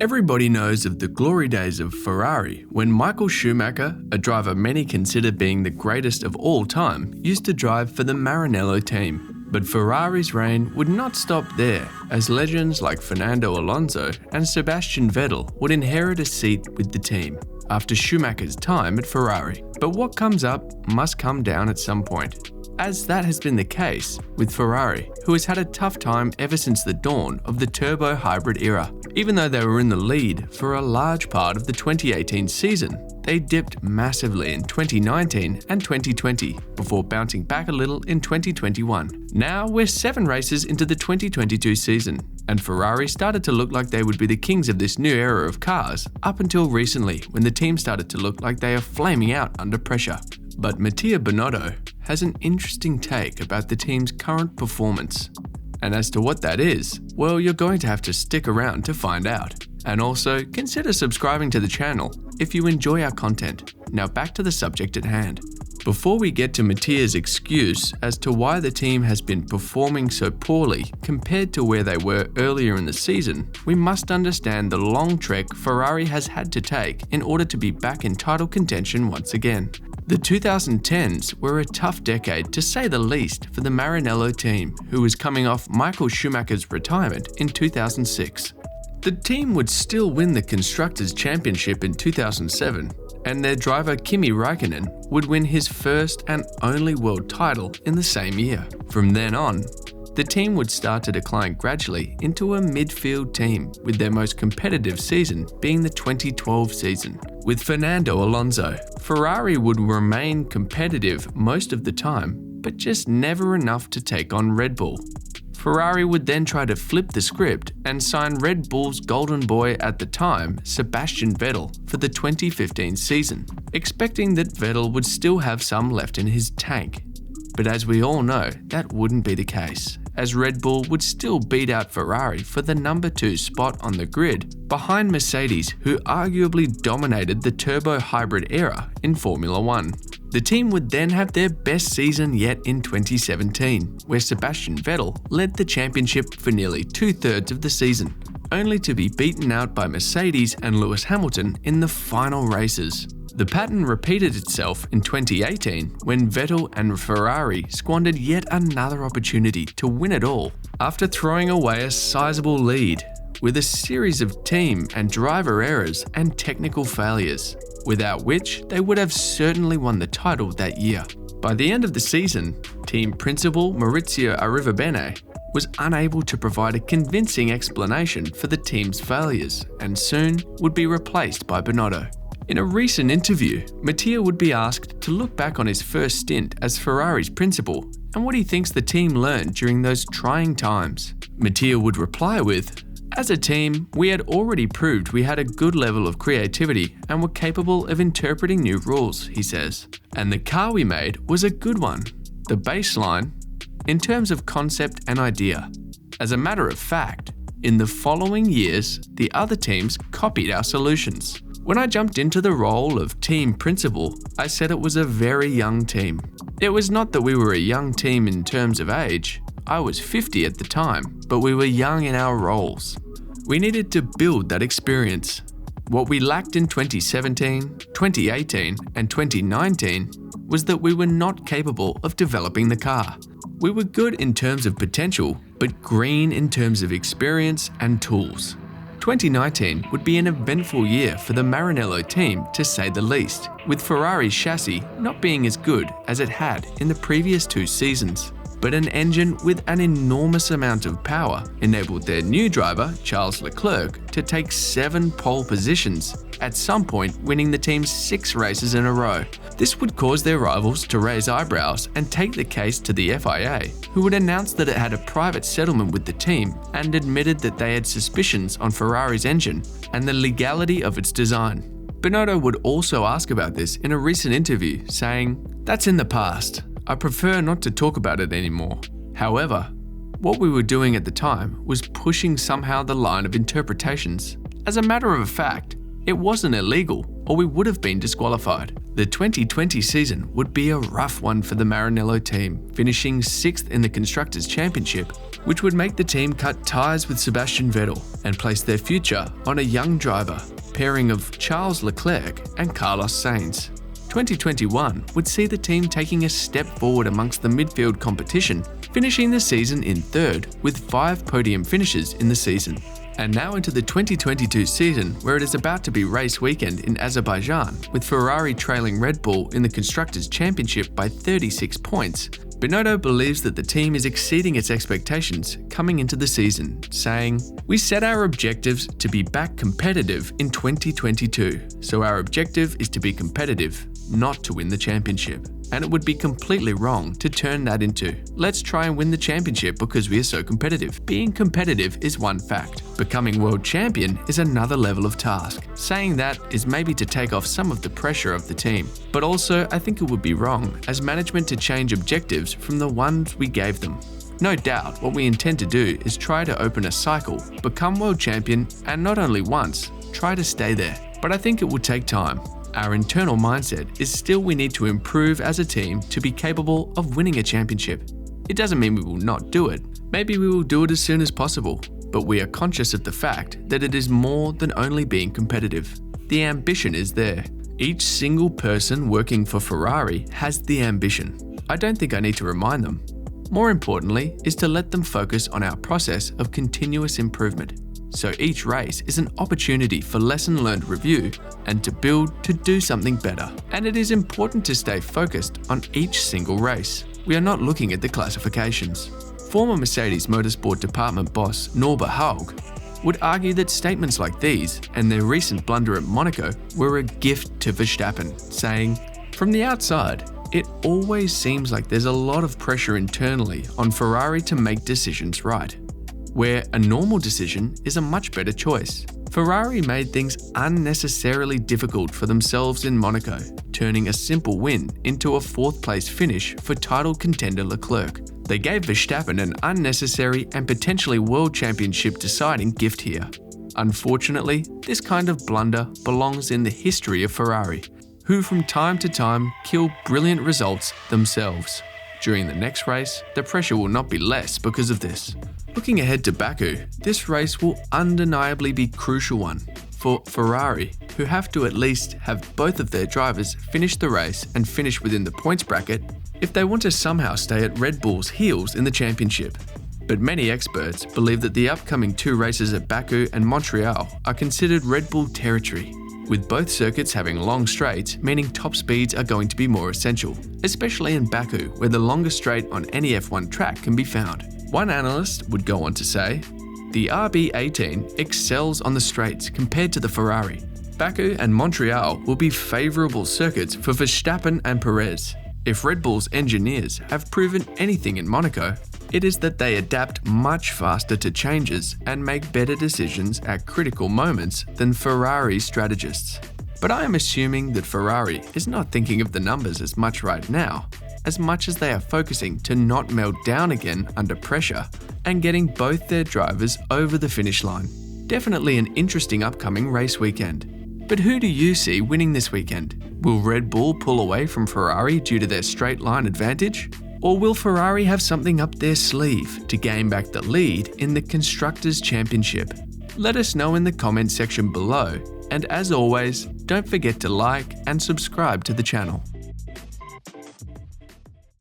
Everybody knows of the glory days of Ferrari when Michael Schumacher, a driver many consider being the greatest of all time, used to drive for the Maranello team. But Ferrari's reign would not stop there, as legends like Fernando Alonso and Sebastian Vettel would inherit a seat with the team after Schumacher's time at Ferrari. But what comes up must come down at some point, as that has been the case with Ferrari, who has had a tough time ever since the dawn of the turbo hybrid era. Even though they were in the lead for a large part of the 2018 season, they dipped massively in 2019 and 2020 before bouncing back a little in 2021. Now we're 7 races into the 2022 season, and Ferrari started to look like they would be the kings of this new era of cars up until recently, when the team started to look like they are flaming out under pressure. But Mattia Binotto has an interesting take about the team's current performance. And as to what that is, well, you're going to have to stick around to find out. And also, consider subscribing to the channel if you enjoy our content. Now back to the subject at hand. Before we get to Mattia's excuse as to why the team has been performing so poorly compared to where they were earlier in the season, we must understand the long trek Ferrari has had to take in order to be back in title contention once again. The 2010s were a tough decade, to say the least, for the Maranello team, who was coming off Michael Schumacher's retirement in 2006. The team would still win the Constructors' Championship in 2007, and their driver Kimi Räikkönen would win his first and only world title in the same year. From then on, the team would start to decline gradually into a midfield team, with their most competitive season being the 2012 season. With Fernando Alonso, Ferrari would remain competitive most of the time, but just never enough to take on Red Bull. Ferrari would then try to flip the script and sign Red Bull's golden boy at the time, Sebastian Vettel, for the 2015 season, expecting that Vettel would still have some left in his tank. But as we all know, that wouldn't be the case, as Red Bull would still beat out Ferrari for the number 2 spot on the grid, behind Mercedes, who arguably dominated the turbo hybrid era in Formula 1. The team would then have their best season yet in 2017, where Sebastian Vettel led the championship for nearly 2/3 of the season, only to be beaten out by Mercedes and Lewis Hamilton in the final races. The pattern repeated itself in 2018 when Vettel and Ferrari squandered yet another opportunity to win it all after throwing away a sizable lead with a series of team and driver errors and technical failures, without which they would have certainly won the title that year. By the end of the season, team principal Maurizio Arrivabene was unable to provide a convincing explanation for the team's failures and soon would be replaced by Binotto. In a recent interview, Mattia would be asked to look back on his first stint as Ferrari's principal and what he thinks the team learned during those trying times. Mattia would reply with, "As a team, we had already proved we had a good level of creativity and were capable of interpreting new rules," he says. "And the car we made was a good one. The baseline, in terms of concept and idea. As a matter of fact, in the following years, the other teams copied our solutions. When I jumped into the role of team principal, I said it was a very young team. It was not that we were a young team in terms of age. I was 50 at the time, but we were young in our roles. We needed to build that experience. What we lacked in 2017, 2018, and 2019 was that we were not capable of developing the car. We were good in terms of potential, but green in terms of experience and tools." 2019 would be an eventful year for the Maranello team, to say the least, with Ferrari's chassis not being as good as it had in the previous 2 seasons. But an engine with an enormous amount of power enabled their new driver, Charles Leclerc, to take 7 pole positions, at some point winning the team's 6 races in a row. This would cause their rivals to raise eyebrows and take the case to the FIA, who would announce that it had a private settlement with the team and admitted that they had suspicions on Ferrari's engine and the legality of its design. Binotto would also ask about this in a recent interview, saying, "That's in the past. I prefer not to talk about it anymore." However, what we were doing at the time was pushing somehow the line of interpretations. As a matter of fact, it wasn't illegal, or we would have been disqualified. The 2020 season would be a rough one for the Maranello team, finishing 6th in the Constructors' Championship which would make the team cut ties with Sebastian Vettel and place their future on a young driver, pairing of Charles Leclerc and Carlos Sainz. 2021 would see the team taking a step forward amongst the midfield competition, finishing the season in third with 5 podium finishes in the season. And now into the 2022 season, where it is about to be race weekend in Azerbaijan, with Ferrari trailing Red Bull in the Constructors' Championship by 36 points. Binotto believes that the team is exceeding its expectations coming into the season, saying, "We set our objectives to be back competitive in 2022, so our objective is to be competitive, not to win the championship. And it would be completely wrong to turn that into, let's try and win the championship because we are so competitive. Being competitive is one fact. Becoming world champion is another level of task. Saying that is maybe to take off some of the pressure of the team. But also, I think it would be wrong as management to change objectives from the ones we gave them. No doubt, what we intend to do is try to open a cycle, become world champion, and not only once, try to stay there. But I think it will take time. Our internal mindset is still we need to improve as a team to be capable of winning a championship. It doesn't mean we will not do it. Maybe we will do it as soon as possible, but we are conscious of the fact that it is more than only being competitive. The ambition is there. Each single person working for Ferrari has the ambition. I don't think I need to remind them. More importantly is to let them focus on our process of continuous improvement. So each race is an opportunity for lesson learned review and to build to do something better. And it is important to stay focused on each single race. We are not looking at the classifications. Former Mercedes Motorsport Department boss Norbert Haug would argue that statements like these and their recent blunder at Monaco were a gift to Verstappen, saying, "From the outside, it always seems like there's a lot of pressure internally on Ferrari to make decisions right, where a normal decision is a much better choice. Ferrari made things unnecessarily difficult for themselves in Monaco, turning a simple win into a 4th place finish for title contender Leclerc. They gave Verstappen an unnecessary and potentially world championship deciding gift here. Unfortunately, this kind of blunder belongs in the history of Ferrari, who from time to time kill brilliant results themselves. During the next race, the pressure will not be less because of this." Looking ahead to Baku, this race will undeniably be a crucial one for Ferrari, who have to at least have both of their drivers finish the race and finish within the points bracket if they want to somehow stay at Red Bull's heels in the championship. But many experts believe that the upcoming 2 races at Baku and Montreal are considered Red Bull territory, with both circuits having long straights, meaning top speeds are going to be more essential, especially in Baku, where the longest straight on any F1 track can be found. One analyst would go on to say, "The RB18 excels on the straights compared to the Ferrari. Baku and Montreal will be favourable circuits for Verstappen and Perez. If Red Bull's engineers have proven anything in Monaco, it is that they adapt much faster to changes and make better decisions at critical moments than Ferrari strategists. But I am assuming that Ferrari is not thinking of the numbers as much right now, as much as they are focusing to not melt down again under pressure and getting both their drivers over the finish line. Definitely an interesting upcoming race weekend. But who do you see winning this weekend? Will Red Bull pull away from Ferrari due to their straight line advantage? Or will Ferrari have something up their sleeve to gain back the lead in the Constructors' Championship? Let us know in the comment section below, and as always, don't forget to like and subscribe to the channel.